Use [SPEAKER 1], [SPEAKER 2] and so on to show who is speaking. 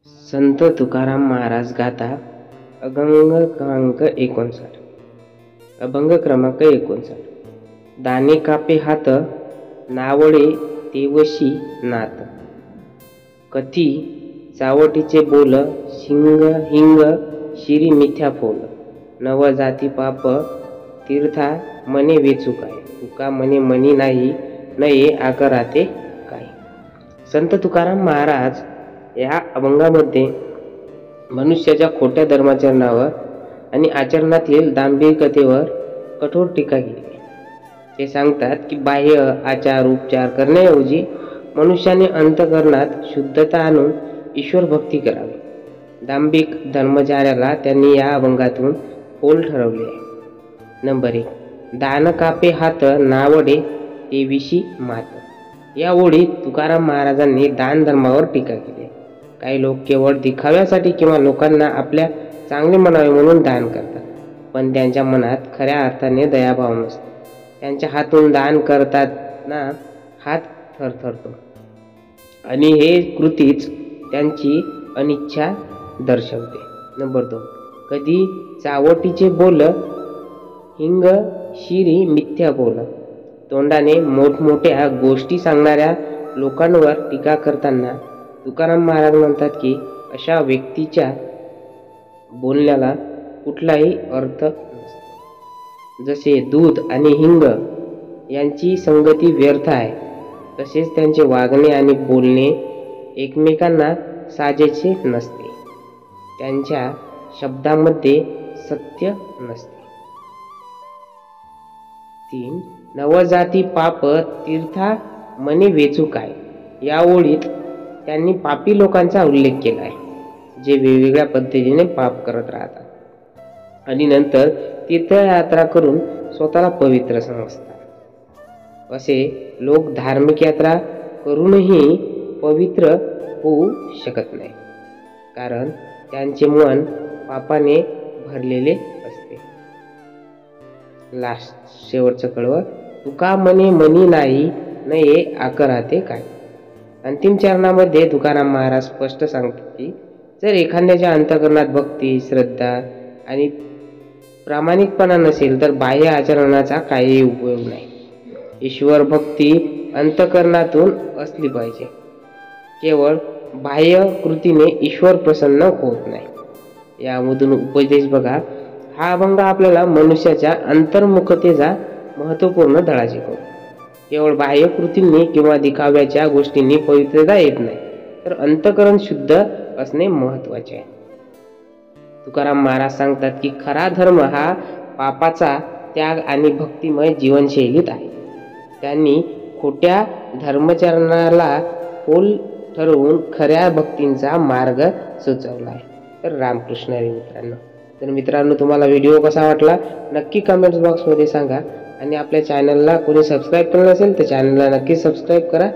[SPEAKER 1] संत तुकाराम महाराज गाथा अभंग क्रमांक 59. अभंग क्रमांक 59. दाने कापे हात नावडे तेवशी नात, कथी चावटीचे बोल शिंग हिंग शिरी मिथ्या फोल, नव जाती पाप तीर्था मने वेचू काय, तुका मने मनी नाही नये आकराते काय. संत तुकाराम महाराज या अभंगामध्ये मनुष्याच्या खोट्या धर्माचरणावर आणि आचरणातील दांभिकतेवर कठोर टीका केली. ते सांगतात की बाह्य आचार उपचार करण्याऐवजी मनुष्याने अंतःकरणात शुद्धता आणून ईश्वर भक्ती करावी. दांभिक धर्मचार्याला त्यांनी या अभंगातून पोल ठरवले आहे. नंबर 1. दान कापे हात नावडे तेविशी मात. या ओळीत तुकाराम महाराजांनी दान धर्मावर टीका केली. काही लोक केवळ दिखाव्यासाठी किंवा लोकांना आपल्या चांगले म्हणावे म्हणून दान करतात, पण त्यांच्या मनात खऱ्या अर्थाने दयाभाव नसतो. त्यांच्या हातून दान करताना हात थरथरतो आणि हे कृतीच त्यांची अनिच्छा दर्शवते. नंबर 2. कधी चावटीचे बोल हिंग शिरी मिथ्या बोल. तोंडाने मोठमोठ्या गोष्टी सांगणाऱ्या लोकांवर टीका करताना तुकाराम महाराज म्हणतात की अशा व्यक्तीच्या बोलण्याला कुठलाही अर्थ नसतो. जसे दूध आणि हिंग यांची संगती व्यर्थ आहे, तसेच त्यांचे वागणे आणि बोलणे एकमेकांना साजेचे नसते. त्यांच्या शब्दामध्ये सत्य नसते. 3. नवजाती पाप तीर्था मने वेचू काय. या ओळीत त्यांनी पापी लोकांचा उल्लेख केला आहे, जे वेगवेगळ्या पद्धतीने पाप करत राहतात आणि नंतर तीर्थयात्रा करून स्वतःला पवित्र समजतात. असे लोक धार्मिक यात्रा करूनही पवित्र होऊ शकत नाही, कारण त्यांचे मन पापाने भरलेले असते. शेवटचं कडवं, तुका मने मनी नाही नये आकराते काय. अंतिम चरणामध्ये तुकाराम महाराज स्पष्ट सांगतात की जर एखाद्याच्या अंतःकरणात भक्ती श्रद्धा आणि प्रामाणिकपणा नसेल तर बाह्य आचरणाचा काही उपयोग नाही. ईश्वर भक्ती अंतःकरणातून असली पाहिजे. केवळ बाह्य कृतीने ईश्वर प्रसन्न होत नाही. यामधून उपदेश बघा. हा अभंग आपल्याला मनुष्याच्या अंतर्मुखतेचा महत्त्वपूर्ण धडा शिकवतो. केवळ बाह्य कृतींनी किंवा दिखाव्याच्या गोष्टींनी पवित्रता येत नाही, तर अंतःकरण शुद्ध असणे महत्त्वाचे आहे. तुकाराम महाराज सांगतात की खरा धर्म हा पापाचा त्याग आणि भक्तिमय जीवनशैलीत आहे. त्यांनी खोट्या धर्माचरणाला पोल ठरवून खऱ्या भक्तींचा मार्ग सुचवला आहे. तर रामकृष्ण हरी मित्रांनो. तर मित्रांनो, तुम्हाला व्हिडिओ कसा वाटला नक्की कमेंट्स बॉक्समध्ये सांगा आणि आपल्या चॅनलला कोणी सबस्क्राईब केलं नसेल तर चॅनलला नक्की सबस्क्राईब करा.